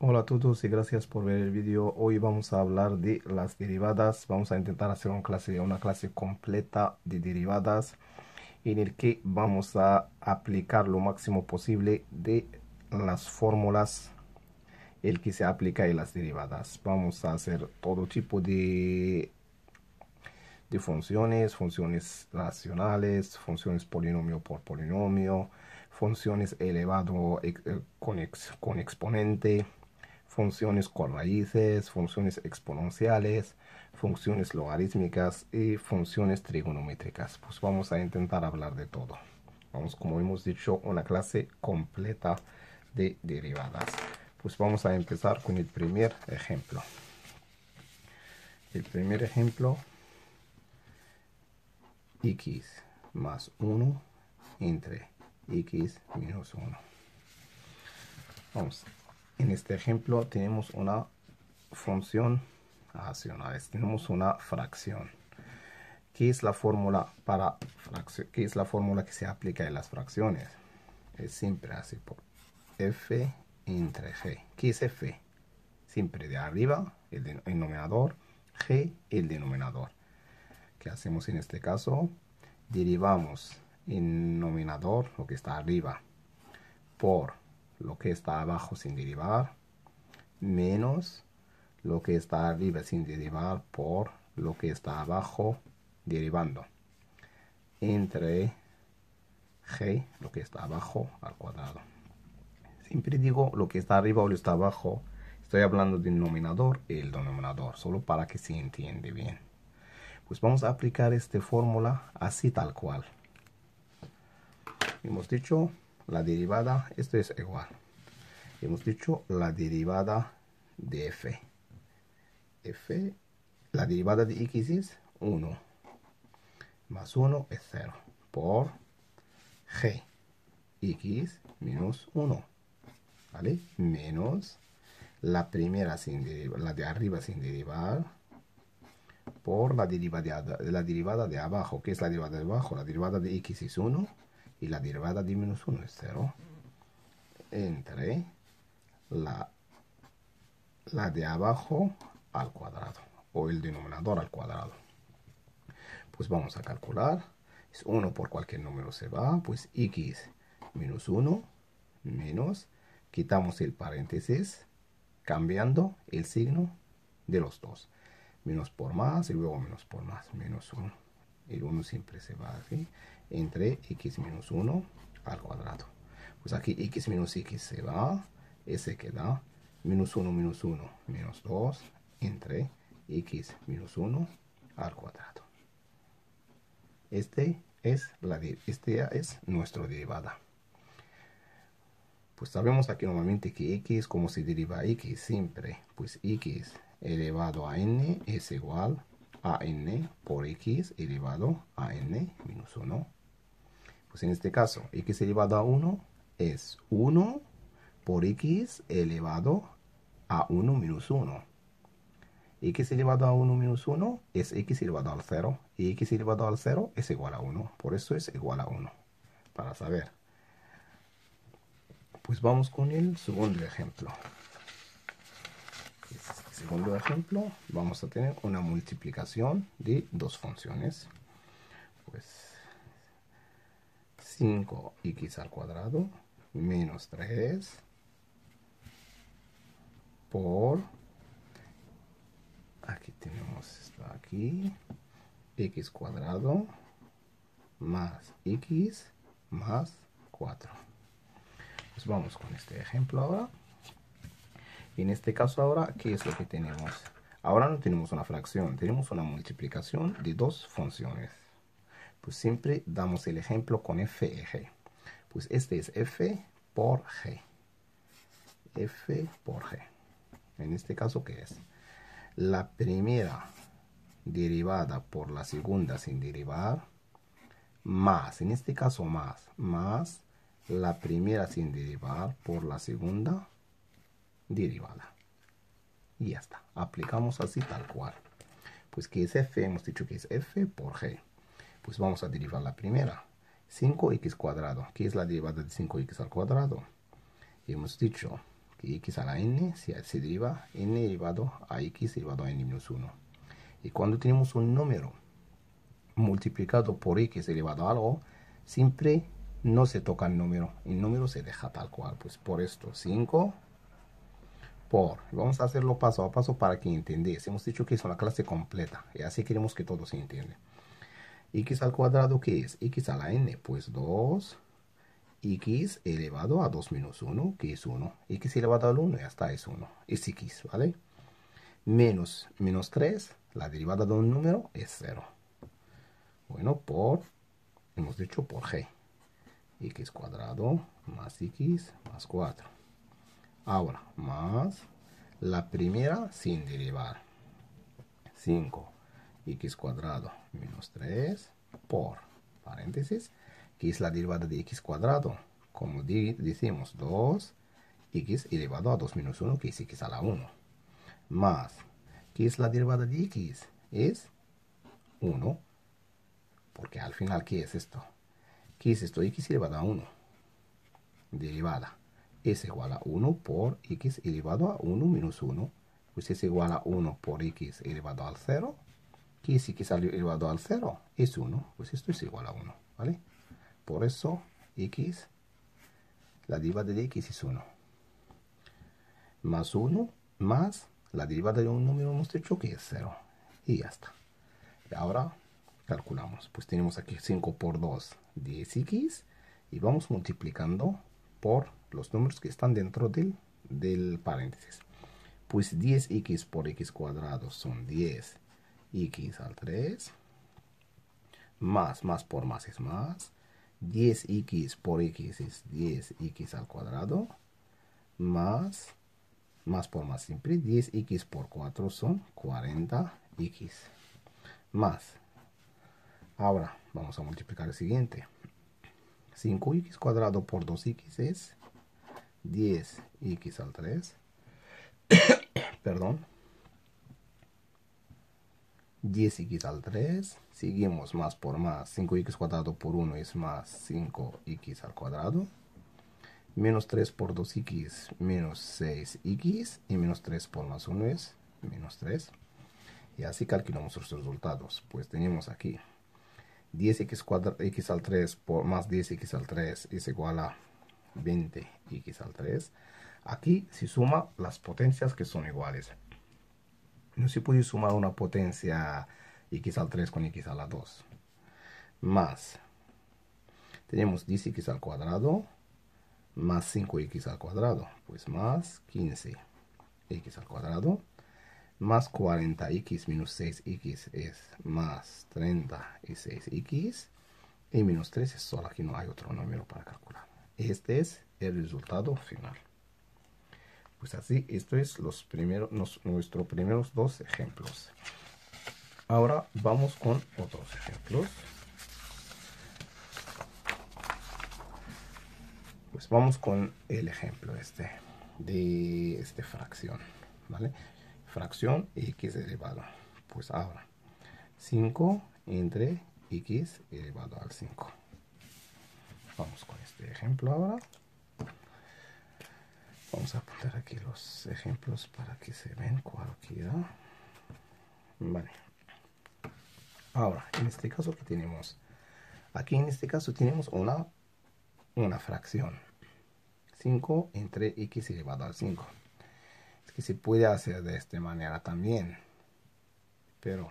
Hola a todos y gracias por ver el vídeo. Hoy vamos a hablar de las derivadas. Vamos a intentar hacer una clase completa de derivadas en el que vamos a aplicar lo máximo posible de las fórmulas el que se aplica en las derivadas. Vamos a hacer todo tipo de funciones racionales, funciones polinomio por polinomio, funciones elevado con exponente, funciones con raíces, funciones exponenciales, funciones logarítmicas y funciones trigonométricas. Pues vamos a intentar hablar de todo. Vamos, como hemos dicho, una clase completa de derivadas. Pues vamos a empezar con el primer ejemplo. El primer ejemplo, x más 1 entre x menos 1. Vamos, en este ejemplo tenemos una función racional, tenemos una fracción. ¿Qué es la fórmula para fracción? ¿Qué es la fórmula que se aplica en las fracciones? Es siempre así por f entre g. ¿Qué es f? Siempre de arriba el denominador, g el denominador. ¿Qué hacemos en este caso? Derivamos el denominador, lo que está arriba, por lo que está abajo sin derivar, menos lo que está arriba sin derivar por lo que está abajo derivando, entre g, lo que está abajo, al cuadrado. Siempre digo lo que está arriba o lo que está abajo, estoy hablando del denominador y el denominador, solo para que se entiende bien. Pues vamos a aplicar esta fórmula así tal cual. Hemos dicho la derivada, esto es igual. Hemos dicho la derivada de f. La derivada de x es 1. Más 1 es 0. Por g. X menos 1. ¿Vale? Menos la primera sin derivar, la de arriba sin derivar, por la derivada de abajo. ¿Qué es la derivada de abajo? La derivada de x es 1 y la derivada de menos 1 es 0. Entre la de abajo al cuadrado, o el denominador al cuadrado. Pues vamos a calcular. Es 1 por cualquier número se va. Pues x menos 1 menos, quitamos el paréntesis, cambiando el signo de los dos. Menos por más y luego menos por más. Menos 1. El 1 siempre se va así. Entre x menos 1 al cuadrado. Pues aquí x menos x se va. Ese queda menos 1 menos 1 menos 2 entre x menos 1 al cuadrado. Este es nuestra derivada. Pues sabemos aquí normalmente que x, como se deriva x siempre, pues x elevado a n es igual a n por x elevado a n menos 1. Pues en este caso, x elevado a 1 es 1 por x elevado a 1 menos 1. X elevado a 1 menos 1 es x elevado al 0. Y x elevado al 0 es igual a 1. Por eso es igual a 1. Para saber. Pues vamos con el segundo ejemplo. En el segundo ejemplo vamos a tener una multiplicación de dos funciones. Pues 5x al cuadrado menos 3 por, aquí tenemos esto aquí, x cuadrado más x más 4. Pues vamos con este ejemplo ahora. En este caso ahora, ¿qué es lo que tenemos? Ahora no tenemos una fracción, tenemos una multiplicación de dos funciones. Pues siempre damos el ejemplo con f y g. Pues este es f por g. F por g. En este caso, ¿qué es? La primera derivada por la segunda sin derivar, más, en este caso más la primera sin derivar por la segunda derivada. Y ya está. Aplicamos así tal cual. Pues ¿qué es f? Hemos dicho que es f por g. Pues vamos a derivar la primera. 5x cuadrado. ¿Qué es la derivada de 5x al cuadrado? Y hemos dicho que x a la n se deriva n elevado a x elevado a n menos 1. Y cuando tenemos un número multiplicado por x elevado a algo, siempre no se toca el número se deja tal cual. Pues por esto, 5 por, vamos a hacerlo paso a paso para que entendáis. Hemos dicho que es una clase completa y así queremos que todo se entienda. X al cuadrado, ¿qué es? X a la n, pues 2. X elevado a 2 menos 1, que es 1. X elevado al 1, ya está, es 1. Es x, ¿vale? Menos 3, la derivada de un número es 0. Bueno, hemos dicho por g. X cuadrado más x más 4. Ahora, más la primera sin derivar. 5. X cuadrado menos 3 por, paréntesis, que es la derivada de x cuadrado, como decimos, 2x elevado a 2 menos 1, que es x a la 1, más, que es la derivada de x, es 1, porque al final, ¿qué es esto? ¿Qué es esto? X elevado a 1, derivada, es igual a 1 por x elevado a 1 menos 1, pues es igual a 1 por x elevado al 0, que es x elevado al 0 es 1, pues esto es igual a 1, ¿vale? Por eso x, la derivada de x es 1. Más 1, más la derivada de un número hemos dicho que es 0. Y ya está. Y ahora calculamos. Pues tenemos aquí 5 por 2, 10x. Y vamos multiplicando por los números que están dentro del paréntesis. Pues 10x por x cuadrado son 10x al 3. Más por más es más. 10x por x es 10x al cuadrado, más por más siempre, 10x por 4 son 40x, más, ahora vamos a multiplicar el siguiente, 5x cuadrado por 2x es 10x al 3, perdón, 10x al 3, seguimos más por más, 5x cuadrado por 1 es más 5x al cuadrado, menos 3 por 2x, menos 6x, y menos 3 por más 1 es menos 3. Y así calculamos los resultados. Pues tenemos aquí 10x al 3 por más 10x al 3 es igual a 20x al 3. Aquí se suma las potencias que son iguales. No se puede sumar una potencia x al 3 con x a la 2. Más, tenemos 10x al cuadrado más 5x al cuadrado, pues más 15x al cuadrado, más 40x menos 6x es más 36x, y menos 3 es solo, aquí no hay otro número para calcular. Este es el resultado final. Pues así, esto es nuestros primeros dos ejemplos. Ahora vamos con otros ejemplos. Pues vamos con el ejemplo de esta fracción, ¿vale? Fracción x elevado. Pues ahora, 5 entre x elevado al 5. Vamos con este ejemplo ahora. Vamos a poner aquí los ejemplos para que se vean cualquiera. Vale. Ahora, en este caso, ¿qué tenemos? Aquí en este caso tenemos una fracción. 5 entre x elevado al 5. Es que se puede hacer de esta manera también. Pero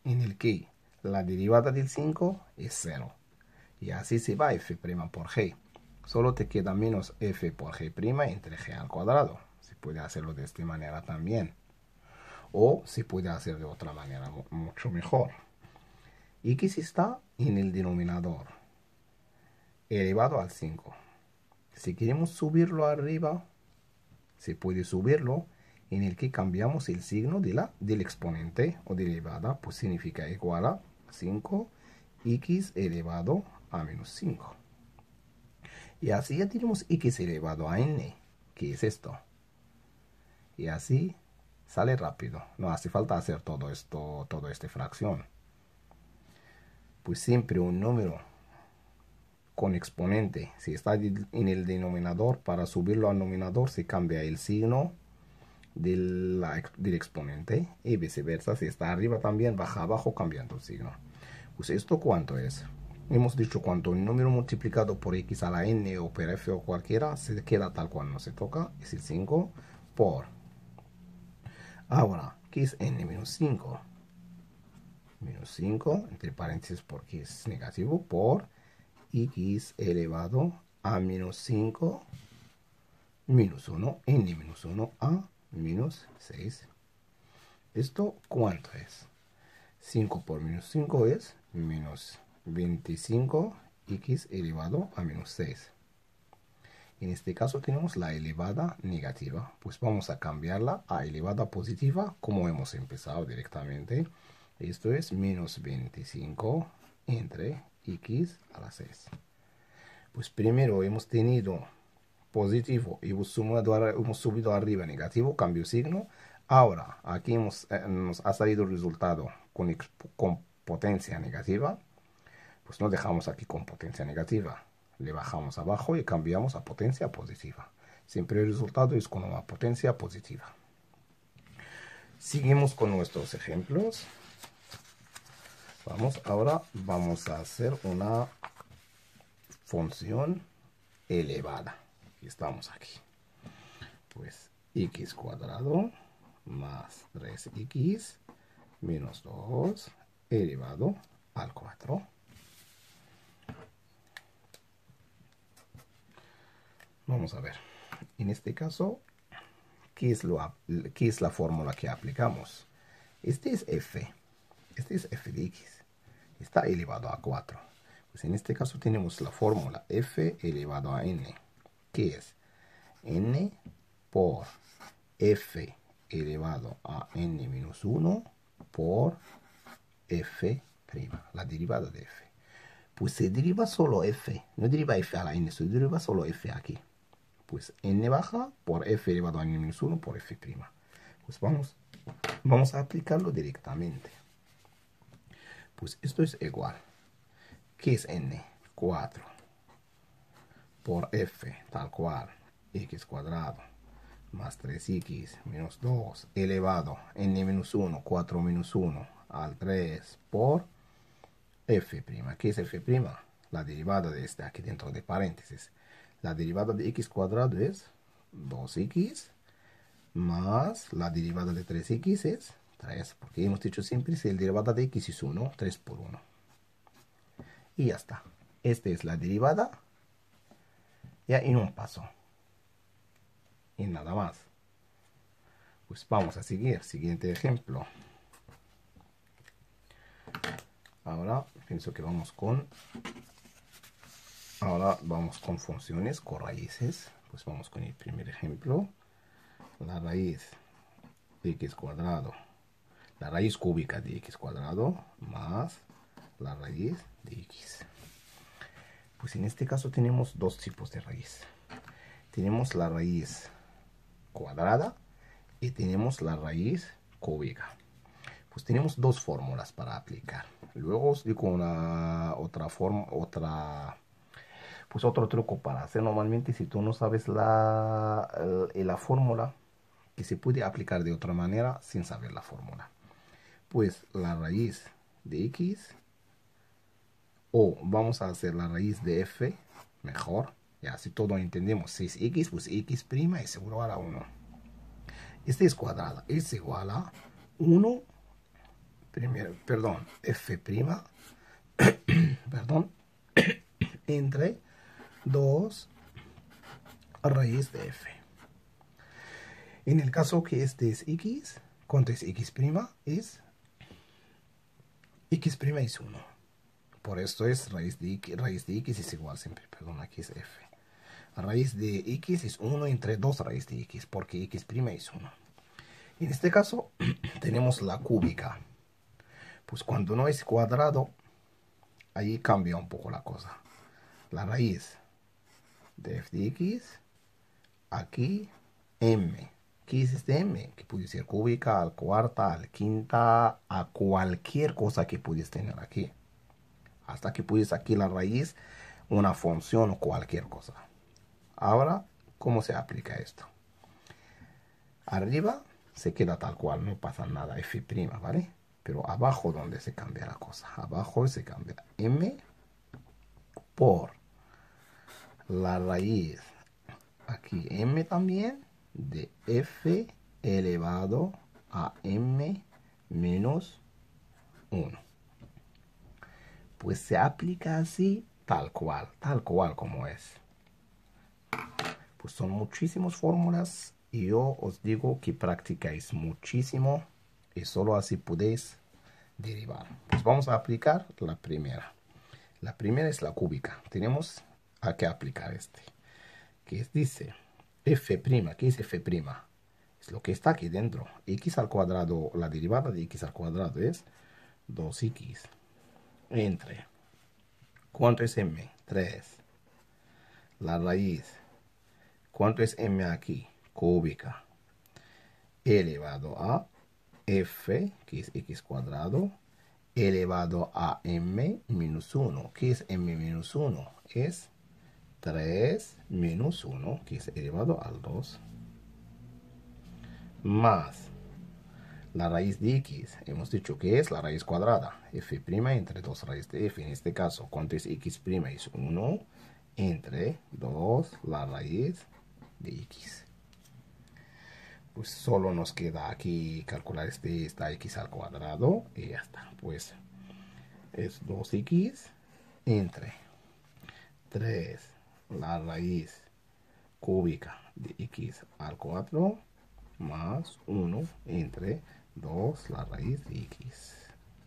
en el que la derivada del 5 es 0. Y así se va f' por g. Solo te queda menos f por g' entre g al cuadrado. Se puede hacerlo de esta manera también. O se puede hacer de otra manera mucho mejor. X está en el denominador elevado al 5. Si queremos subirlo arriba, se puede subirlo en el que cambiamos el signo del exponente o derivada, pues significa igual a 5x elevado a menos 5. Y así ya tenemos x elevado a n, que es esto. Y así sale rápido. No hace falta hacer todo esta fracción. Pues siempre un número con exponente. Si está en el denominador, para subirlo al numerador se cambia el signo del exponente, y viceversa. Si está arriba también baja abajo cambiando el signo. Pues esto, ¿cuánto es? Hemos dicho cuánto el número multiplicado por x a la n o por f o cualquiera se queda tal cual, no se toca, es el 5 por. Ahora, ¿qué es n menos 5? Menos 5 entre paréntesis porque es negativo, por x elevado a menos 5 menos 1, n menos 1 a menos 6. ¿Esto cuánto es? 5 por menos 5 es menos 25x elevado a menos 6. En este caso tenemos la elevada negativa, pues vamos a cambiarla a elevada positiva como hemos empezado directamente. Esto es menos 25 entre x a la 6. Pues primero hemos tenido positivo y hemos subido arriba negativo, cambio signo. Ahora aquí nos ha salido el resultado con potencia negativa. Pues no dejamos aquí con potencia negativa. Le bajamos abajo y cambiamos a potencia positiva. Siempre el resultado es con una potencia positiva. Seguimos con nuestros ejemplos. Ahora vamos a hacer una función elevada. Estamos aquí. Pues x cuadrado más 3x menos 2 elevado al 4. Vamos a ver. En este caso, ¿qué es la fórmula que aplicamos? Este es f. Este es f de x. Está elevado a 4. Pues en este caso tenemos la fórmula f elevado a n. ¿Qué es? N por f elevado a n menos 1 por f', la derivada de f. Pues se deriva solo f, no deriva f a la n, se deriva solo f aquí. Pues n baja por f elevado a n menos 1 por f'. Pues vamos a aplicarlo directamente. Pues esto es igual. ¿Qué es n? 4 por f tal cual, x cuadrado más 3x menos 2 elevado n menos 1, 4 menos 1 al 3 por f'. ¿Qué es f'? La derivada de este aquí dentro de paréntesis. La derivada de x cuadrado es 2x más la derivada de 3x es 3, porque hemos dicho siempre si la derivada de x es 1, 3 por 1. Y ya está. Esta es la derivada ya en un paso. Y nada más. Pues vamos a seguir. Siguiente ejemplo. Ahora pienso que vamos con funciones con raíces. Pues vamos con el primer ejemplo. La raíz de x cuadrado. La raíz cúbica de x cuadrado más la raíz de x. Pues en este caso tenemos dos tipos de raíz. Tenemos la raíz cuadrada y tenemos la raíz cúbica. Pues tenemos dos fórmulas para aplicar. Luego os digo otro truco para hacer. Normalmente si tú no sabes la fórmula, que se puede aplicar de otra manera sin saber la fórmula. Pues la raíz de x, o vamos a hacer la raíz de f, mejor. Ya, si todo entendemos, si es x, pues x' es igual a 1. Este es cuadrada, es igual a 1, f', perdón, entre 2 raíz de f. En el caso que este es x, ¿cuánto es x'? Es x' es 1. Por esto es raíz de x es igual siempre, perdón, aquí es f. Raíz de x es 1 entre 2 raíz de x, porque x' es 1. En este caso tenemos la cúbica. Pues cuando no es cuadrado, ahí cambia un poco la cosa. La raíz de f de x, aquí m. ¿Qué es este m? Que puede ser cúbica, al cuarta, al quinta, a cualquier cosa que puedes tener aquí. Hasta que puedes aquí la raíz una función o cualquier cosa. Ahora, ¿cómo se aplica esto? Arriba se queda tal cual, no pasa nada, f', ¿vale? Pero abajo donde se cambia la cosa, abajo se cambia m por la raíz, aquí m también, de f elevado a m menos 1. Pues se aplica así, tal cual como es. Pues son muchísimas fórmulas y yo os digo que practicáis muchísimo y solo así podéis derivar. Pues vamos a aplicar la primera. La primera es la cúbica. Tenemos a que aplicar este. Que dice f'. ¿Qué es f'? Es lo que está aquí dentro. X al cuadrado, la derivada de x al cuadrado es 2x entre, ¿cuánto es m? 3. La raíz, ¿cuánto es m aquí? Cúbica. Elevado a f, que es x cuadrado, elevado a m menos 1. ¿Qué es m menos 1? Es 3 menos 1, que es elevado al 2, más la raíz de x. Hemos dicho que es la raíz cuadrada, f' entre 2 raíz de f. En este caso, ¿cuánto es x'? Es 1 entre 2 la raíz de x. Pues solo nos queda aquí calcular esta x al cuadrado y ya está. Pues es 2x entre 3 la raíz cúbica de x al 4 más 1 entre 2 la raíz de x.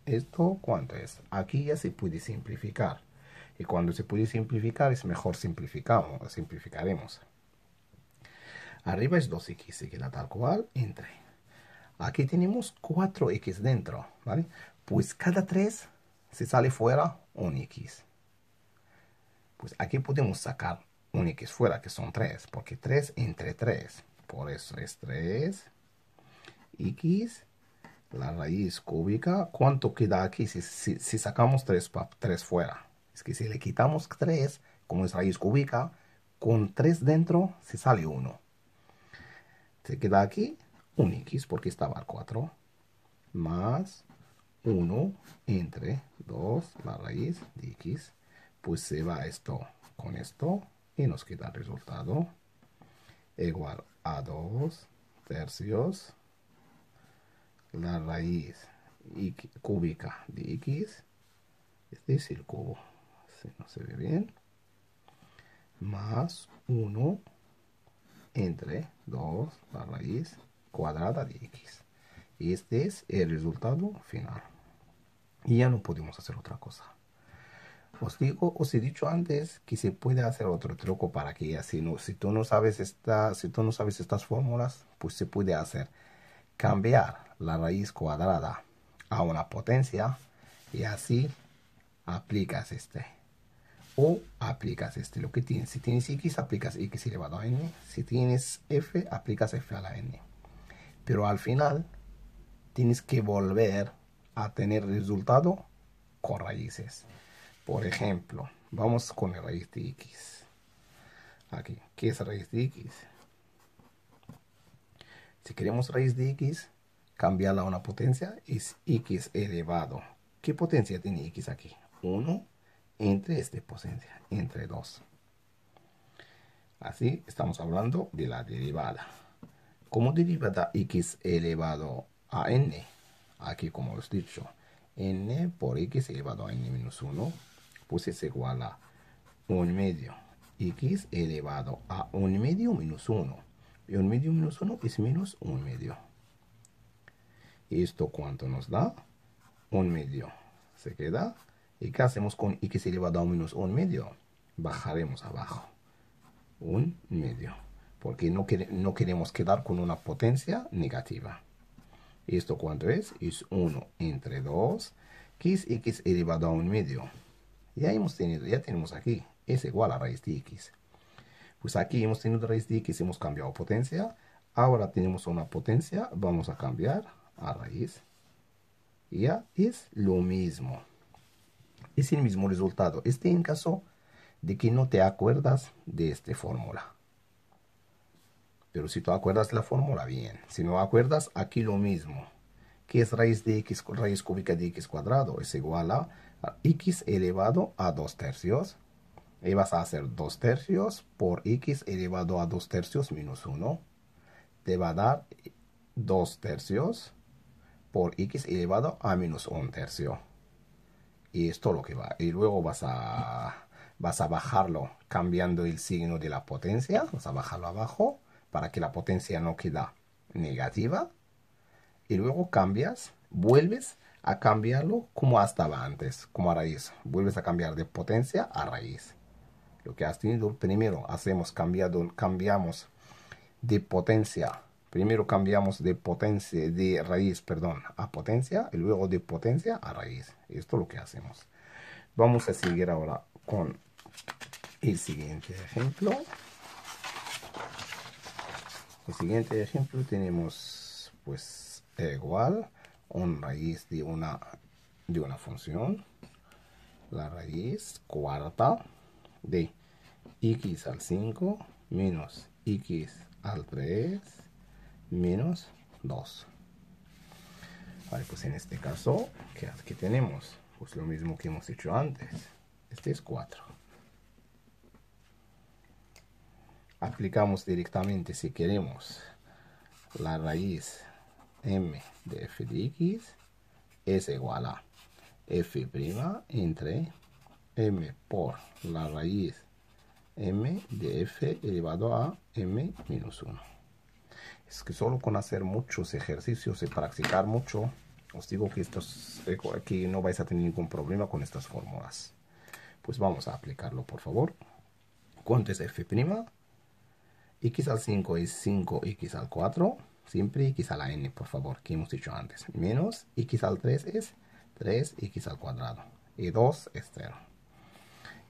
¿Esto cuánto es? Aquí ya se puede simplificar. Y cuando se puede simplificar es mejor simplificaremos. Arriba es 2x, se queda tal cual, entre. Aquí tenemos 4x dentro, ¿vale? Pues cada 3 se sale fuera un x. Pues aquí podemos sacar un x fuera, que son 3, porque 3 entre 3. Por eso es 3x, la raíz cúbica. ¿Cuánto queda aquí si sacamos 3 fuera? Es que si le quitamos 3, como es raíz cúbica, con 3 dentro se sale 1. Se queda aquí un x porque estaba al 4, más 1 entre 2 la raíz de x. Pues se va esto con esto y nos queda el resultado igual a 2 tercios la raíz cúbica de x, este es el cubo, si no se ve bien, más 1 entre 2 la raíz cuadrada de x. Y este es el resultado final. Y ya no podemos hacer otra cosa. Os he dicho antes que se puede hacer otro truco para que así si tú no sabes estas fórmulas, pues se puede hacer cambiar la raíz cuadrada a una potencia y así aplicas este. O aplicas lo que tienes. Si tienes x, aplicas x elevado a n. Si tienes f, aplicas f a la n. Pero al final tienes que volver a tener resultado con raíces. Por ejemplo, vamos con la raíz de x. Aquí, ¿qué es raíz de x? Si queremos raíz de x, cambiarla a una potencia, es x elevado. ¿Qué potencia tiene x aquí? 1 entre esta potencia, entre 2. Así estamos hablando de la derivada. Como derivada x elevado a n, aquí como os he dicho, n por x elevado a n menos 1, pues es igual a 1 medio x elevado a 1 medio menos 1. Y 1 medio menos 1 es menos 1 medio. ¿Y esto cuánto nos da? 1 medio. Se queda. ¿Y qué hacemos con x elevado a menos 1 medio? Bajaremos abajo. 1 medio. Porque no queremos quedar con una potencia negativa. ¿Y esto cuánto es? Es 1 entre 2. ¿Qué es x elevado a 1 medio? Ya tenemos aquí. Es igual a raíz de x. Pues aquí hemos tenido raíz de x, hemos cambiado potencia. Ahora tenemos una potencia. Vamos a cambiar a raíz. Ya es lo mismo. Es el mismo resultado. En caso de que no te acuerdas de esta fórmula. Pero si tú acuerdas la fórmula, bien. Si no acuerdas, aquí lo mismo. ¿Qué es raíz de x, raíz cúbica de x cuadrado? Es igual a x elevado a 2 tercios. Y vas a hacer 2 tercios por x elevado a 2 tercios menos 1. Te va a dar 2 tercios por x elevado a menos 1 tercio. Y esto lo que va. Y luego vas a bajarlo cambiando el signo de la potencia. Vas a bajarlo abajo para que la potencia no quede negativa. Y luego cambias, vuelves a cambiarlo como estaba antes, como a raíz. Vuelves a cambiar de potencia a raíz. Lo que has tenido primero, cambiamos de potencia. Primero cambiamos de potencia, de raíz, perdón, a potencia, y luego de potencia a raíz. Esto es lo que hacemos. Vamos a seguir ahora con el siguiente ejemplo. El siguiente ejemplo tenemos, pues, igual una raíz de una función. La raíz cuarta de x al 5 menos x al 3 menos 2. Vale, pues en este caso, ¿qué tenemos? Pues lo mismo que hemos hecho antes. Este es 4. Aplicamos directamente, si queremos, la raíz m de f de x es igual a f' entre m por la raíz m de f elevado a m menos 1. Es que solo con hacer muchos ejercicios y practicar mucho, os digo que aquí no vais a tener ningún problema con estas fórmulas. Pues vamos a aplicarlo, por favor. ¿Cuánto es f'? X al 5 es 5x al 4. Siempre x a la n, por favor, que hemos dicho antes. Menos x al 3 es 3x al cuadrado. Y 2 es 0.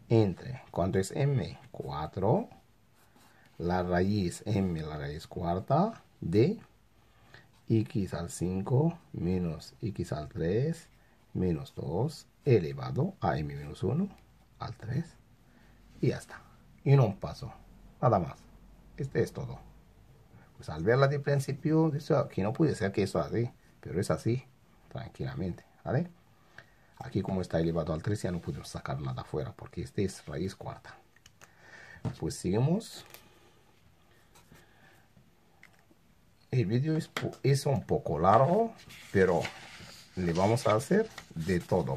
Entre, ¿cuánto es m? 4. La raíz m, la raíz cuarta de x al 5 menos x al 3 menos 2 elevado a m menos 1 al 3. Y ya está. Y no paso. Nada más. Este es todo. Pues al verla de principio, aquí no puede ser que eso así, pero es así, tranquilamente, ¿vale? Aquí como está elevado al 3 ya no podemos sacar nada afuera, porque este es raíz cuarta. Pues seguimos. El vídeo es un poco largo, pero le vamos a hacer de todo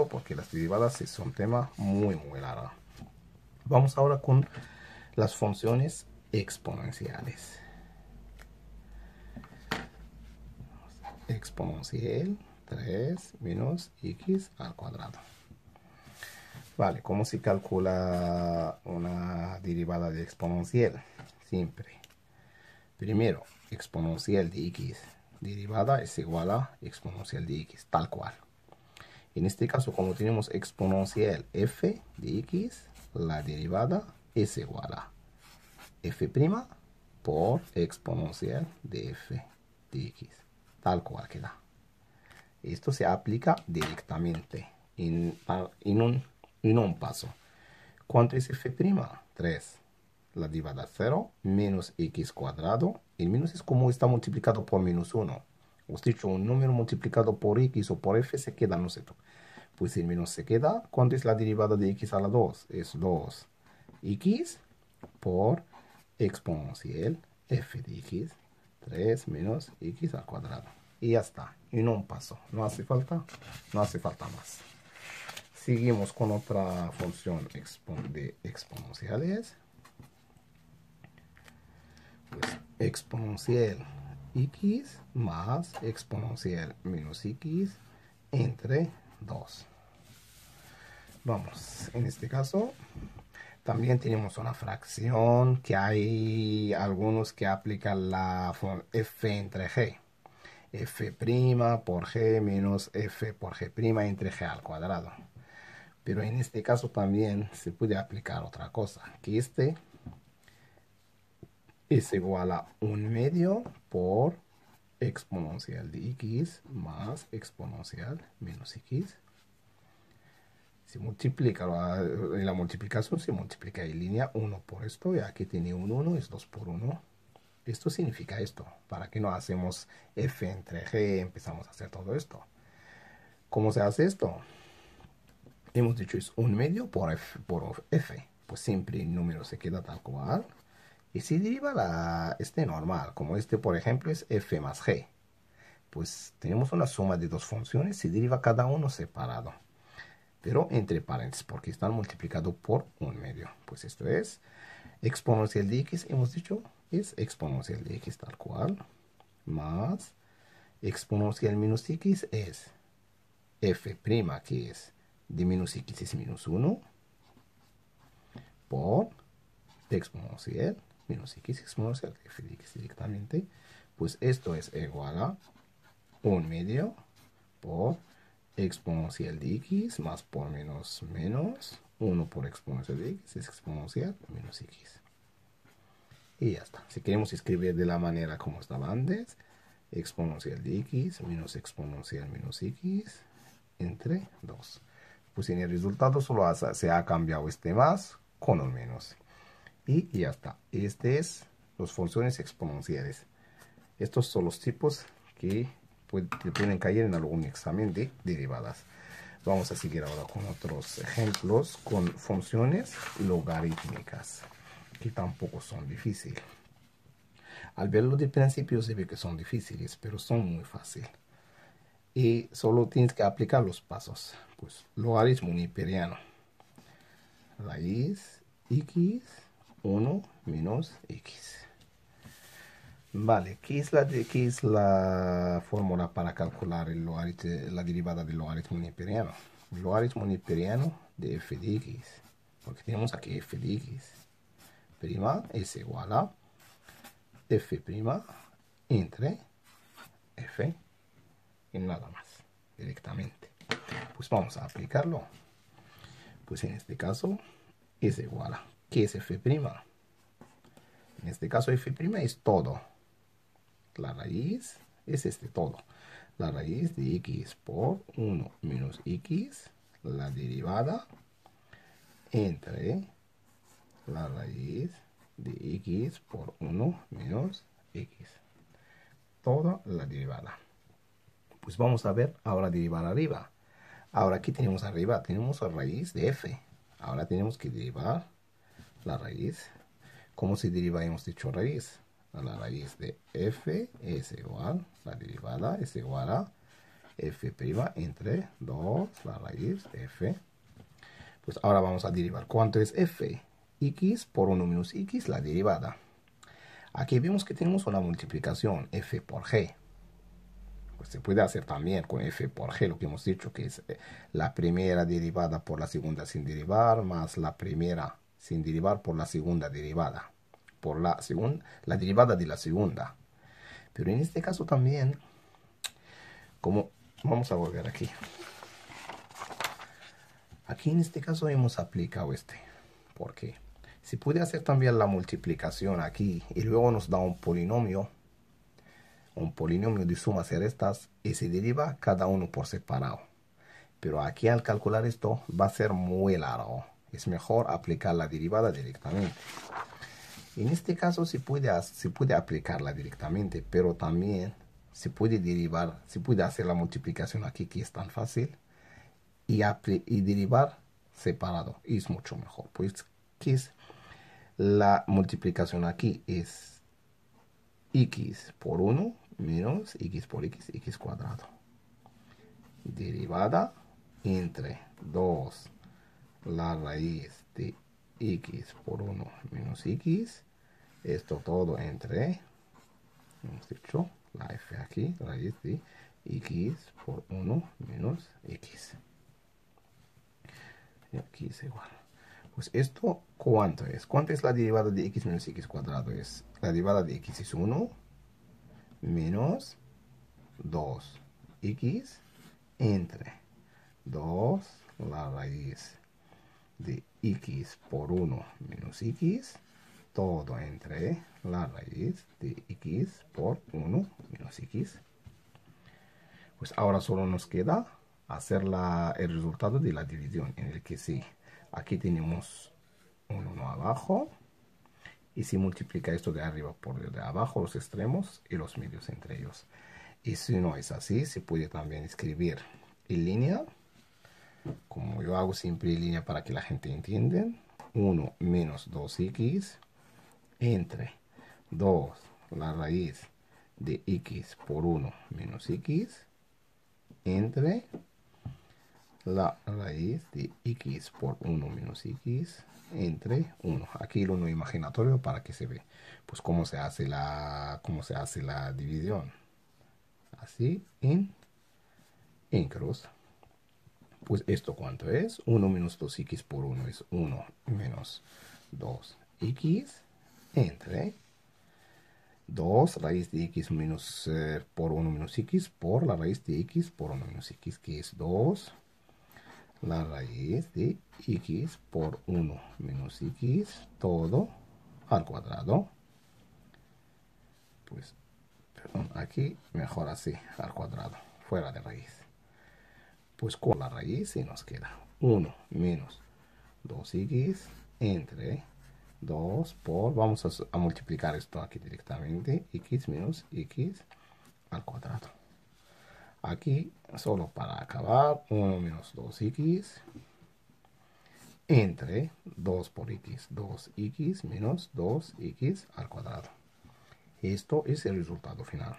porque las derivadas es un tema muy largo. Vamos ahora con las funciones exponenciales. Exponencial 3 menos x al cuadrado. Vale, ¿cómo se calcula una derivada de exponencial? Siempre. Primero, exponencial de x derivada es igual a exponencial de x, tal cual. En este caso, como tenemos exponencial f de x, la derivada es igual a f' por exponencial de f de x, tal cual queda. Esto se aplica directamente en un paso. ¿Cuánto es f'? 3. La derivada 0 menos x cuadrado. El menos es como está multiplicado por menos 1. Os he dicho, un número multiplicado por x o por f se queda, no sé. Pues el menos se queda. ¿Cuánto es la derivada de x a la 2? Es 2x por exponencial f de x. 3 menos x al cuadrado. Y ya está. En un paso. No hace falta más. Seguimos con otra función de exponenciales. Pues exponencial x más exponencial menos x entre 2. Vamos, en este caso también tenemos una fracción que hay algunos que aplican la f entre g. F' por g menos f por g' entre g al cuadrado. Pero en este caso también se puede aplicar otra cosa, que este es igual a 1/2 por exponencial de x más exponencial menos x. Se multiplica, en la multiplicación se multiplica en línea 1 por esto, y aquí tiene un 1, es 2 por 1. Esto significa esto. ¿Para qué no hacemos f entre g? Empezamos a hacer todo esto. ¿Cómo se hace esto? Hemos dicho es 1/2 por f. Pues siempre el número se queda tal cual. Y si deriva este normal, como este por ejemplo es f más g. Pues tenemos una suma de dos funciones, se deriva cada uno separado. Pero entre paréntesis, porque están multiplicados por 1/2. Pues esto es exponencial de x, hemos dicho, es exponencial de x tal cual, más exponencial menos x es f', que es de menos x es menos 1, por exponencial menos x exponencial f de x directamente. Pues esto es igual a 1/2 por exponencial de x más por menos 1 por exponencial de x es exponencial menos x. Y ya está. Si queremos escribir de la manera como estaba antes, exponencial de x menos exponencial menos x entre 2. Pues en el resultado solo se ha cambiado este más con un menos. Y ya está. Este es las funciones exponenciales. Estos son los tipos que pueden caer en algún examen de derivadas. Vamos a seguir ahora con otros ejemplos con funciones logarítmicas, que tampoco son difíciles. Al verlo de principio se ve que son difíciles, pero son muy fáciles. Y solo tienes que aplicar los pasos. Pues logaritmo uniperiano. Raíz x 1 menos x. Vale, ¿qué es la fórmula para calcular la derivada del logaritmo uniperiano? El logaritmo uniperiano de f de x, porque tenemos aquí f de x prima es igual a f prima entre f y nada más, directamente. Pues vamos a aplicarlo. Pues en este caso es igual a, ¿qué es f prima? En este caso f prima es todo. La raíz es todo. La raíz de x por 1 menos x, la derivada entre la raíz de x por 1 menos x. Toda la derivada. Pues vamos a ver ahora derivar arriba. Ahora aquí tenemos arriba, tenemos la raíz de f. Ahora tenemos que derivar la raíz. ¿Cómo se deriva? Hemos dicho raíz. La raíz de f es igual, la derivada es igual a f' entre 2 la raíz de f. Pues ahora vamos a derivar. ¿Cuánto es f? X por 1 menos x, la derivada. Aquí vemos que tenemos una multiplicación, f por g. Pues se puede hacer también con f por g, lo que hemos dicho, que es la primera derivada por la segunda sin derivar, más la primera sin derivar por la segunda derivada. Por la derivada de la segunda. Pero en este caso también, como vamos a volver aquí. Aquí en este caso hemos aplicado porque se puede hacer también la multiplicación aquí y luego nos da un polinomio de sumas y restas y se deriva cada uno por separado. Pero aquí al calcular esto va a ser muy largo. Es mejor aplicar la derivada directamente. En este caso se puede aplicarla directamente, pero también se puede hacer la multiplicación aquí, que es tan fácil, y derivar separado, y es mucho mejor. Pues, ¿qué es la multiplicación aquí? Es x por 1 menos x por x cuadrado. Derivada entre 2 la raíz de x por 1 menos x, esto todo entre, hemos dicho, la f aquí, raíz de x por 1 menos x. Y aquí es igual. Pues esto, ¿cuánto es? ¿Cuánto es la derivada de x menos x cuadrado? La derivada de x es 1 menos 2x entre 2 la raíz de x por 1 menos x, todo entre la raíz de x por 1 menos x. Pues ahora solo nos queda hacer el resultado de la división, en el que sí, aquí tenemos un 1 abajo, y si multiplica esto de arriba por el de abajo, los extremos y los medios entre ellos. Y si no es así, se puede también escribir en línea, como yo hago siempre en línea para que la gente entienda. 1 menos 2x entre 2 la raíz de x por 1 menos x entre la raíz de x por 1 menos x entre 1. Aquí el 1 imaginatorio para que se ve pues cómo se hace la división. Así en cruz. Pues esto cuánto es, 1 menos 2x por 1 es 1 menos 2x entre 2 raíz de x menos por 1 menos x por la raíz de x por 1 menos x, que es 2 la raíz de x por 1 menos x, todo al cuadrado. Pues, perdón, aquí mejor así, al cuadrado, fuera de raíz. Pues con la raíz se nos queda 1 menos 2x entre 2 por, vamos a multiplicar esto aquí directamente, x menos x al cuadrado. Aquí, solo para acabar, 1 menos 2x entre 2 por x, 2x menos 2x al cuadrado. Esto es el resultado final.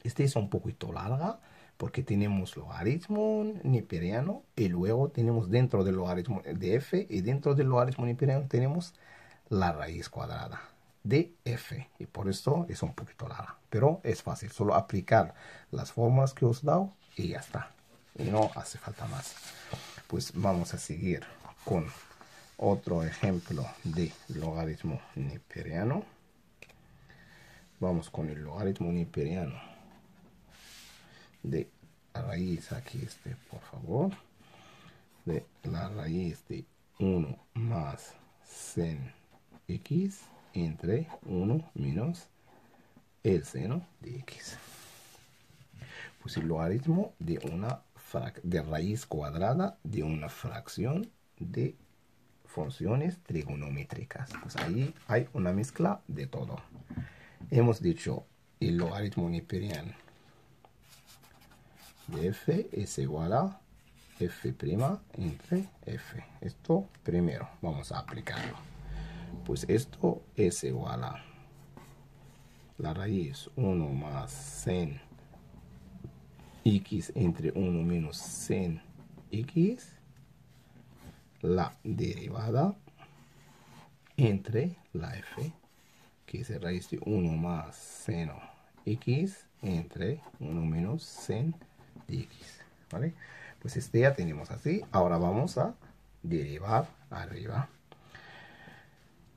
Este es un poquito larga porque tenemos logaritmo neperiano y luego tenemos dentro del logaritmo de f y dentro del logaritmo neperiano tenemos la raíz cuadrada de f y por esto es un poquito larga, pero es fácil, solo aplicar las formas que os he dado y ya está, y no hace falta más. Pues vamos a seguir con otro ejemplo de logaritmo neperiano. Vamos con el logaritmo neperiano de la raíz, aquí por favor, de la raíz de 1 más sen x entre 1 menos el seno de x. Pues el logaritmo de de raíz cuadrada de una fracción de funciones trigonométricas. Pues ahí hay una mezcla de todo. Hemos dicho el logaritmo neperiano de f es igual a f' entre f. Esto primero vamos a aplicarlo. Pues esto es igual a la raíz 1 más sen x entre 1 menos sen x, la derivada entre la f, que es la raíz de 1 más seno x entre 1 menos sen de x, ¿vale? Pues ya tenemos así. Ahora vamos a derivar arriba.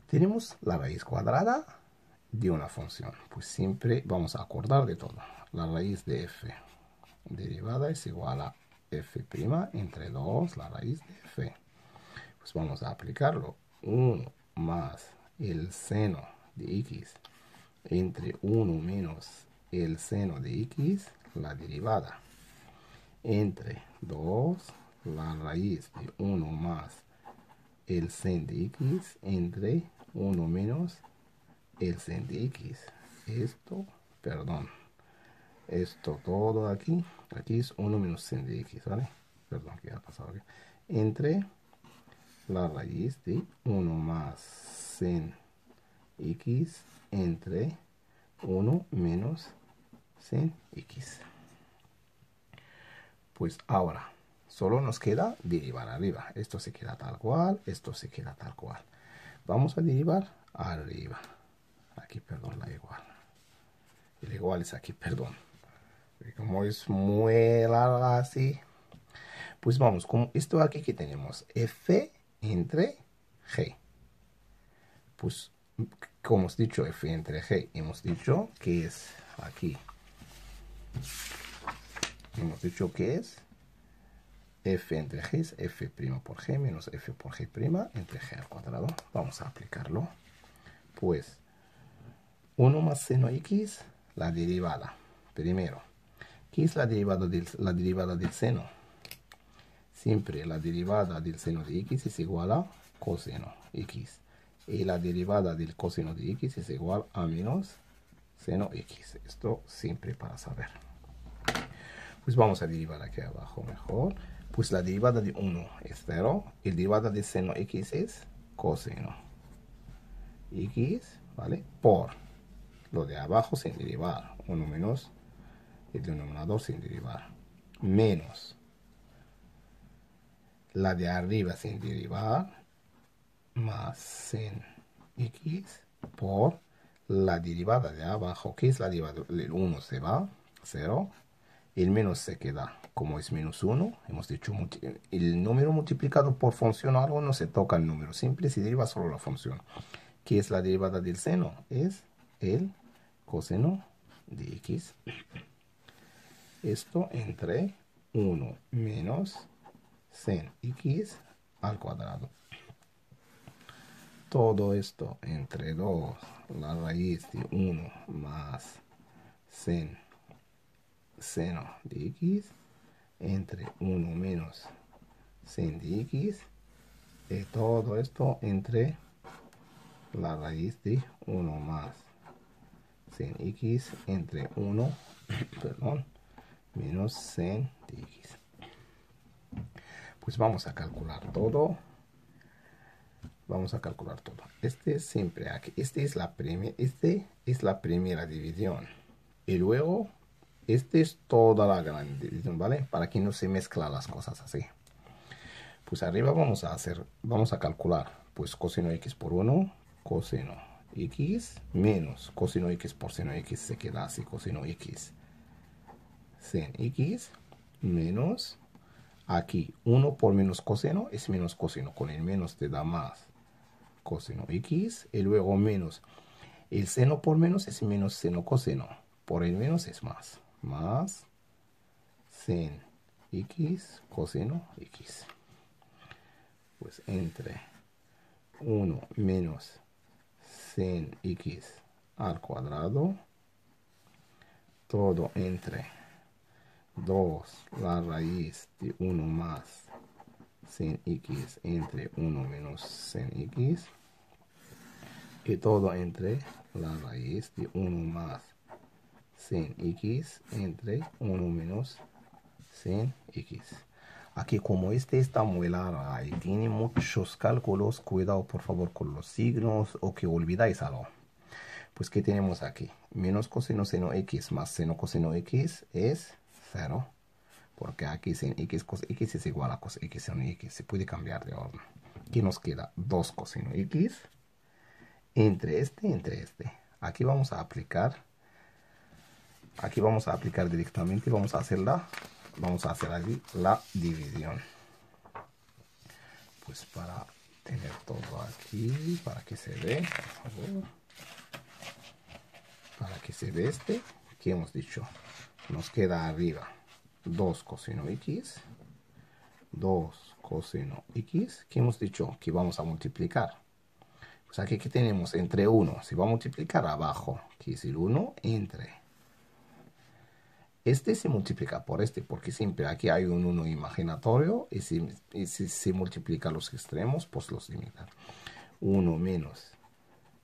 Tenemos la raíz cuadrada de una función. Pues siempre vamos a acordar de todo. La raíz de f derivada es igual a f' entre 2 la raíz de f. Pues vamos a aplicarlo. 1 más el seno de x entre 1 menos el seno de x, la derivada, entre 2 la raíz de 1 más el sen de x entre 1 menos el sen de x. Esto todo aquí es 1 menos sen de x, ¿vale? Perdón, que ha pasado aquí. Entre la raíz de 1 más sen x entre 1 menos sen x. Pues ahora solo nos queda derivar arriba. Esto se queda tal cual, esto se queda tal cual. Vamos a derivar arriba. Aquí, perdón, la igual. El igual es aquí, perdón. Y como es muy larga así, pues vamos con esto aquí que tenemos. F entre G. Pues, como hemos dicho, F entre G, hemos dicho que es aquí. Hemos dicho que es f entre g es f' por g menos f por g' entre g al cuadrado. Vamos a aplicarlo. Pues 1 más seno x, la derivada. Primero, ¿qué es la derivada del seno? siempre la derivada del seno de x es igual a coseno x. Y la derivada del coseno de x es igual a menos seno x. Esto siempre para saber. Pues vamos a derivar aquí abajo mejor. Pues la derivada de 1 es 0. Y la derivada de seno x es coseno x, ¿vale? Por lo de abajo sin derivar. 1 menos el denominador sin derivar. Menos la de arriba sin derivar. Más sin x por la derivada de abajo. ¿Qué es la derivada? El 1 se va, 0. El menos se queda, como es menos 1. Hemos dicho, el número multiplicado por función algo no se toca el número. Siempre se deriva solo la función. ¿Qué es la derivada del seno? Es el coseno de x. Esto entre 1 menos sin x al cuadrado. Todo esto entre 2, la raíz de 1 más sin seno de x, entre 1 menos sin de x, y todo esto entre la raíz de 1 más sin x, entre 1, perdón, menos sin de x. Pues vamos a calcular todo. Vamos a calcular todo. Este siempre aquí. Este es la primera división. Y luego, este es toda la gran división, ¿vale? Para que no se mezclan las cosas así. Pues arriba vamos a calcular. Pues coseno x por 1, coseno x menos coseno x por seno x se queda así. Coseno x sin x menos aquí 1 por menos coseno es menos coseno. Con el menos te da más coseno x, y luego menos el seno por menos es menos seno coseno, por el menos es más sin x coseno x. Pues entre 1 menos sin x al cuadrado, todo entre 2 la raíz de 1 más sin x entre 1 menos sin x, y todo entre la raíz de 1 más sin x entre 1 menos sin x. Aquí como este está muy largo y tiene muchos cálculos, cuidado por favor con los signos o que olvidáis algo. Pues ¿qué tenemos aquí? Menos coseno seno x más seno coseno x es 0. Porque aquí sin x cos x es igual a cos x seno x. Se puede cambiar de orden. Aquí nos queda 2 coseno x entre este. Aquí vamos a aplicar directamente. Vamos a hacer allí la división. Pues para tener todo aquí, para que se ve, por favor. Para que se ve que hemos dicho, nos queda arriba 2 coseno x, 2 coseno x, que hemos dicho que vamos a multiplicar. Pues aquí que tenemos entre 1, se va a multiplicar abajo, que es el 1 entre. Este se multiplica por este, porque siempre aquí hay un 1 imaginatorio, y si se multiplica los extremos, pues los limita. 1 menos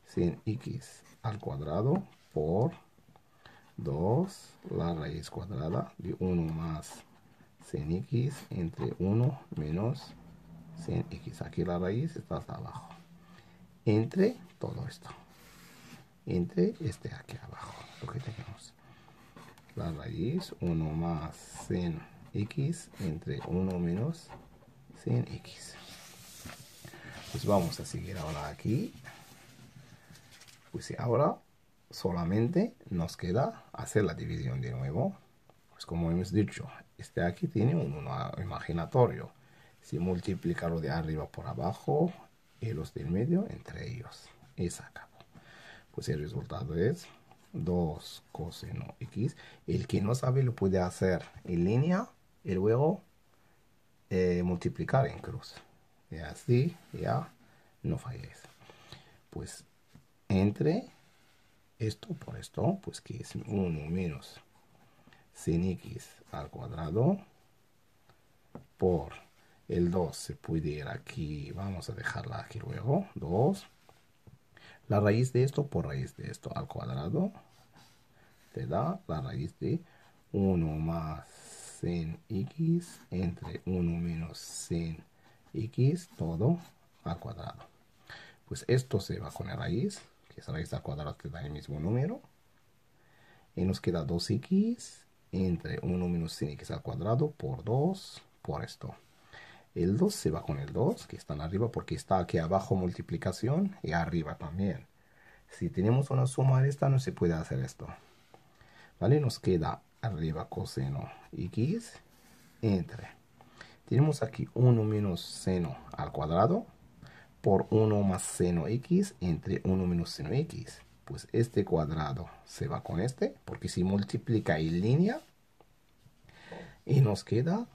sin x al cuadrado por 2 la raíz cuadrada de 1 más sin x entre 1 menos sin x. Aquí la raíz está hasta abajo. Entre todo esto. Entre este aquí abajo. Lo que tenemos. La raíz 1 más sin x entre 1 menos sin x. Pues vamos a seguir ahora aquí. Pues ahora solamente nos queda hacer la división de nuevo. Pues como hemos dicho, este aquí tiene un 1 imaginatorio. Si multiplica lo de arriba por abajo y los del medio entre ellos. Y se acabó. Pues el resultado es 2 coseno x. El que no sabe lo puede hacer en línea y luego multiplicar en cruz. Y así ya no falléis. Pues entre esto por esto, pues que es 1 menos sin x al cuadrado por El 2 se puede ir aquí. Vamos a dejarla aquí luego. 2. La raíz de esto por raíz de esto al cuadrado te da la raíz de 1 más sin x entre 1 menos sin x todo al cuadrado. Pues esto se va con la raíz, que es raíz al cuadrado que da el mismo número. Y nos queda 2x entre 1 menos sin x al cuadrado por 2 por esto. El 2 se va con el 2, que están arriba, porque está aquí abajo multiplicación y arriba también. Si tenemos una suma de esta, no se puede hacer esto. ¿Vale? Nos queda arriba coseno x entre. Tenemos aquí 1 menos seno al cuadrado por 1 más seno x entre 1 menos seno x. Pues este cuadrado se va con este, porque se multiplica en línea. Y nos queda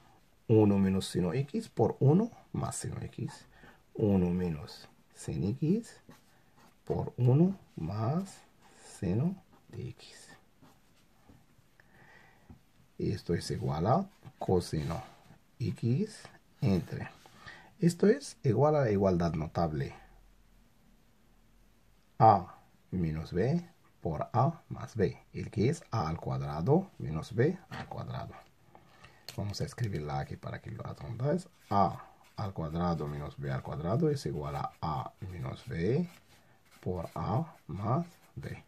1 menos seno x por 1 más seno x. 1 menos sin x por 1 más seno de x. Esto es igual a coseno x entre. Esto es igual a la igualdad notable. A menos b por a más b. El que es a al cuadrado menos b al cuadrado. Vamos a escribirla aquí para que lo atondáis. A al cuadrado menos b al cuadrado es igual a menos b por a más b.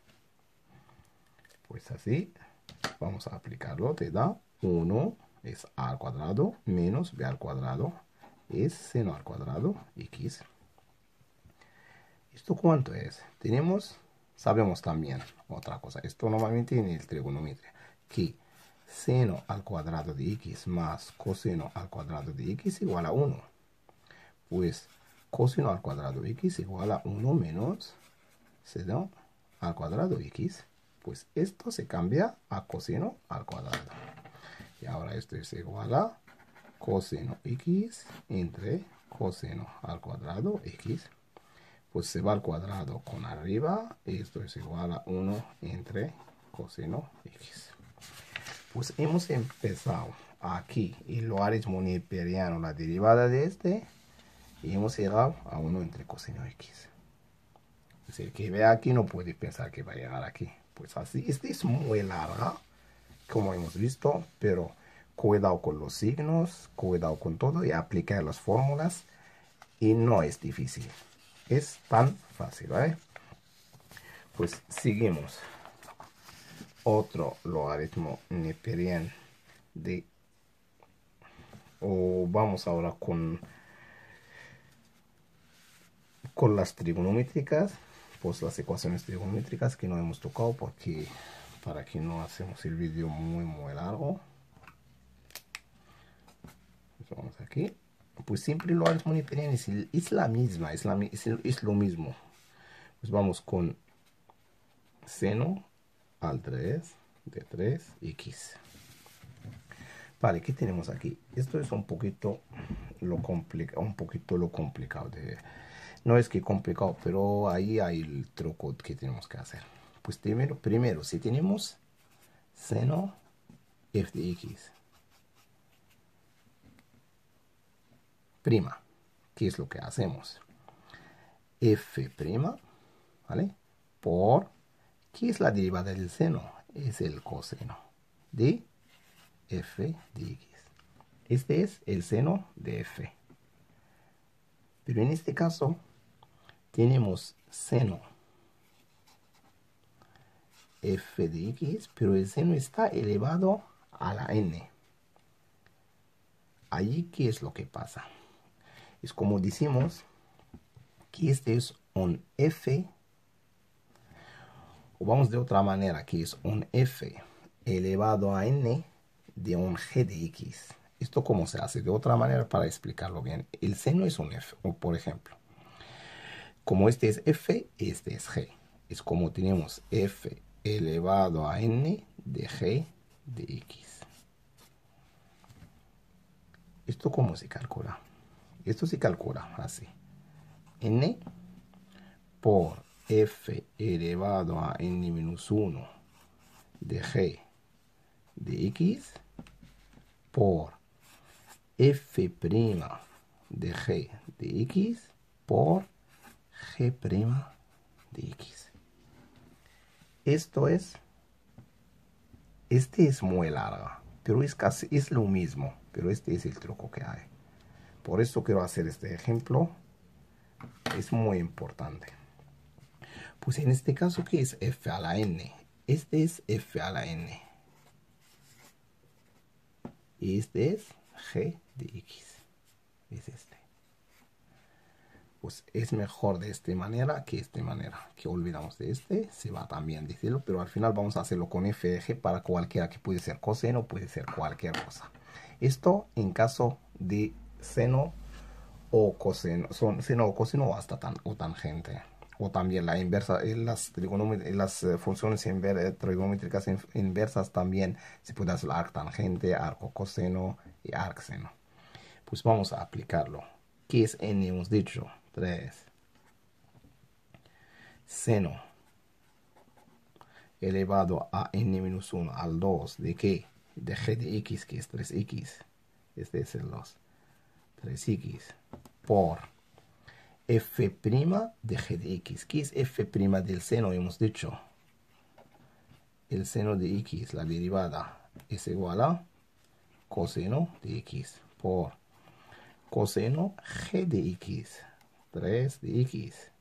Pues así vamos a aplicarlo. Te da 1 es a al cuadrado menos b al cuadrado es seno al cuadrado x. ¿Esto cuánto es? Sabemos también otra cosa. Esto normalmente en el trigonometría. Que seno al cuadrado de x más coseno al cuadrado de x igual a 1. Pues coseno al cuadrado de x igual a 1 menos seno al cuadrado de x. Pues esto se cambia a coseno al cuadrado. Y ahora esto es igual a coseno x entre coseno al cuadrado x. Pues se va al cuadrado con arriba. Esto es igual a 1 entre coseno x. Pues hemos empezado aquí el logaritmo neperiano, la derivada de este. Y hemos llegado a 1 entre coseno x. Pues el que ve aquí no puede pensar que va a llegar aquí. Pues así, este es muy larga, como hemos visto, pero cuidado con los signos, cuidado con todo y aplicar las fórmulas. Y no es difícil. Es tan fácil, ¿vale? Pues seguimos. Otro logaritmo neperiano de... O vamos ahora con las trigonométricas. Pues las ecuaciones trigonométricas que no hemos tocado porque para que no hacemos el vídeo muy largo. Pues vamos aquí. Pues siempre el logaritmo neperiano es la misma, es lo mismo. Pues vamos con seno al 3 de 3x. Vale, ¿qué tenemos aquí? Esto es un poquito lo complicado de... No es que complicado, pero ahí hay el truco que tenemos que hacer. Pues primero si tenemos seno f de x prima, ¿qué es lo que hacemos? F prima, ¿vale? Por, ¿qué es la derivada del seno? Es el coseno de f de x. Este es el seno de f. Pero en este caso tenemos seno f de x, pero el seno está elevado a la n. Allí, ¿qué es lo que pasa? Es como decimos que este es un f, o vamos de otra manera, que es un f elevado a n de un g de x. ¿Esto cómo se hace? De otra manera para explicarlo bien. El seno es un f, o por ejemplo, como este es f, este es g. Es como tenemos f elevado a n de g de x. ¿Esto cómo se calcula? Esto se calcula así. N por f elevado a n menos 1 de g de x por f' de g de x por g' de x. Este es muy largo, pero es lo mismo, pero este es el truco que hay. Por eso quiero hacer este ejemplo, es muy importante. Pues en este caso, ¿qué es f a la n? Este es f a la n. Y este es g de x. Es este. Pues es mejor de esta manera que esta manera. Que olvidamos de este, se va también decirlo, pero al final vamos a hacerlo con f de g para cualquiera, que puede ser coseno, puede ser cualquier cosa. Esto en caso de seno o coseno, seno o coseno o hasta o tangente. O también la inversa, las funciones trigonométricas inversas también se puede hacer arctangente, arcocoseno y arcseno. Pues vamos a aplicarlo. ¿Qué es n? Hemos dicho 3 seno elevado a n-1 al 2 de qué? De g de x, que es 3x. Este es el 2. 3x por f' de g de x. ¿Qué es f' del seno? Hemos dicho. El seno de x, la derivada, es igual a coseno de x por coseno g de x. 3 de x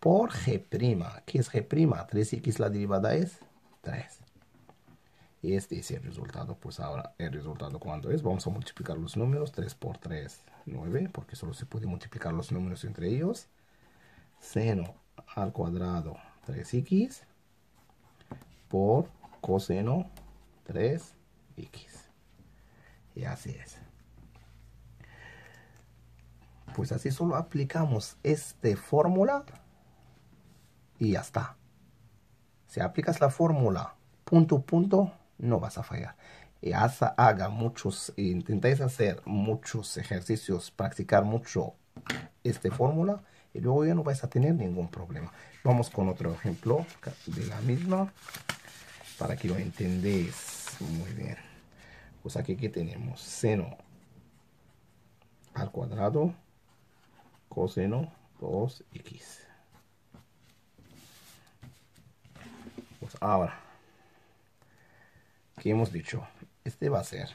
por g'. ¿Qué es g'? 3x, la derivada es 3. Y este es el resultado. Pues ahora, ¿el resultado cuánto es? Vamos a multiplicar los números. 3 por 3, 9, porque solo se puede multiplicar los números entre ellos. Seno al cuadrado 3x por coseno 3x. Y así es. Pues así solo aplicamos esta fórmula y ya está. Si aplicas la fórmula punto punto, no vas a fallar. Y intentáis hacer muchos ejercicios, practicar mucho esta fórmula y luego ya no vais a tener ningún problema. Vamos con otro ejemplo de la misma para que lo entendáis muy bien. Pues aquí que tenemos seno al cuadrado coseno 2x. Pues ahora, ¿qué hemos dicho? Este va a ser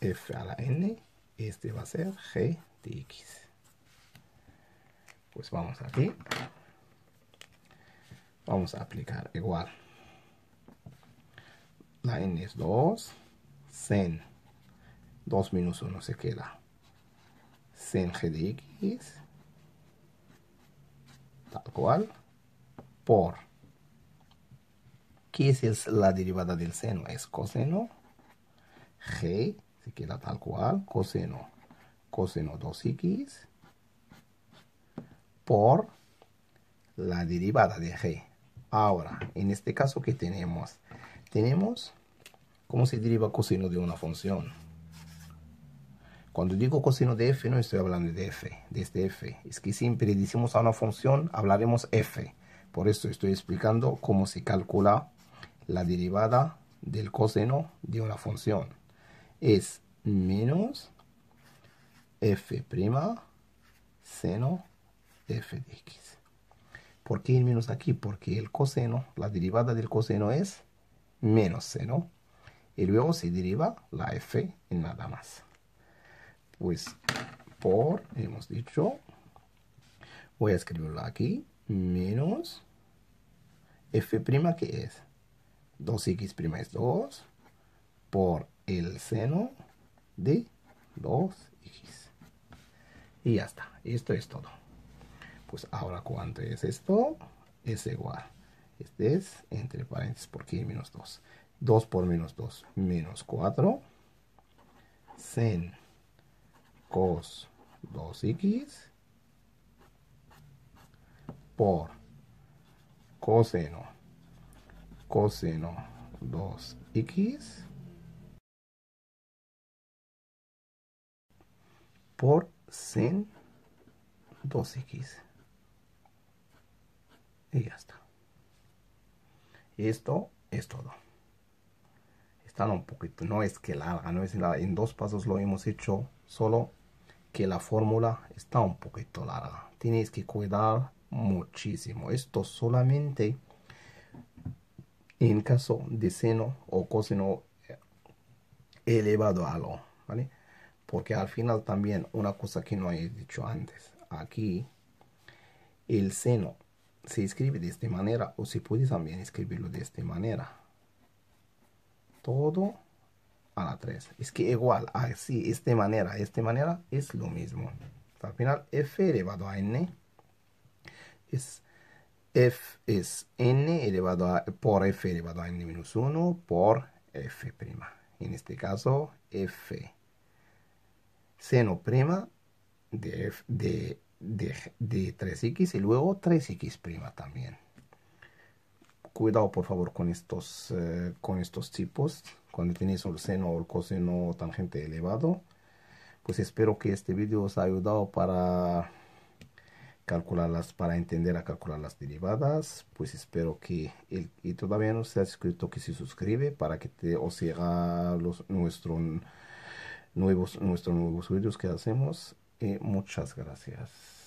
f a la n, este va a ser g de x. Pues vamos aquí, vamos a aplicar igual. La n es 2, sen 2 menos 1 se queda sen g de x, tal cual, por, ¿qué es la derivada del seno? Es coseno, g se queda tal cual, coseno 2x, por la derivada de g. Ahora, en este caso, ¿qué tenemos? Tenemos cómo se deriva coseno de una función. Cuando digo coseno de f, no estoy hablando de f, de este f. Es que siempre decimos a una función, hablaremos f. Por eso estoy explicando cómo se calcula la derivada del coseno de una función. Es menos f' seno f de x. ¿Por qué el menos aquí? Porque el coseno, la derivada del coseno es menos seno. Y luego se deriva la f en nada más. Pues por, hemos dicho, voy a escribirlo aquí, menos f' que es 2x' es 2 por el seno de 2x. Y ya está, esto es todo. Pues ahora, ¿cuánto es esto? Es igual. Este es entre paréntesis, porque menos 2. 2 por menos 2, menos 4. Sen cos 2x por coseno 2x por sen 2x. Y ya está. Esto es todo. están un poquito, no es que larga, no es larga. En 2 pasos lo hemos hecho, solo que la fórmula está un poquito larga. Tienes que cuidar muchísimo. Esto solamente en caso de seno o coseno elevado a algo, ¿vale? Porque al final también una cosa que no he dicho antes, aquí el seno se escribe de esta manera o se puede también escribirlo de esta manera. Todo a la 3. Es que igual, así, esta manera es lo mismo. Al final, f elevado a n es f es n elevado a, por f elevado a n menos 1 por f'. En este caso, f seno prima de 3x y luego 3x' también. Cuidado por favor con estos tipos. Cuando tenéis el seno o el coseno tangente elevado. Pues espero que este vídeo os ha ayudado para calcularlas, para entender a calcular las derivadas. Pues espero que y todavía no se ha suscrito, que se suscribe para que os llega nuestros nuevos vídeos que hacemos. Muchas gracias.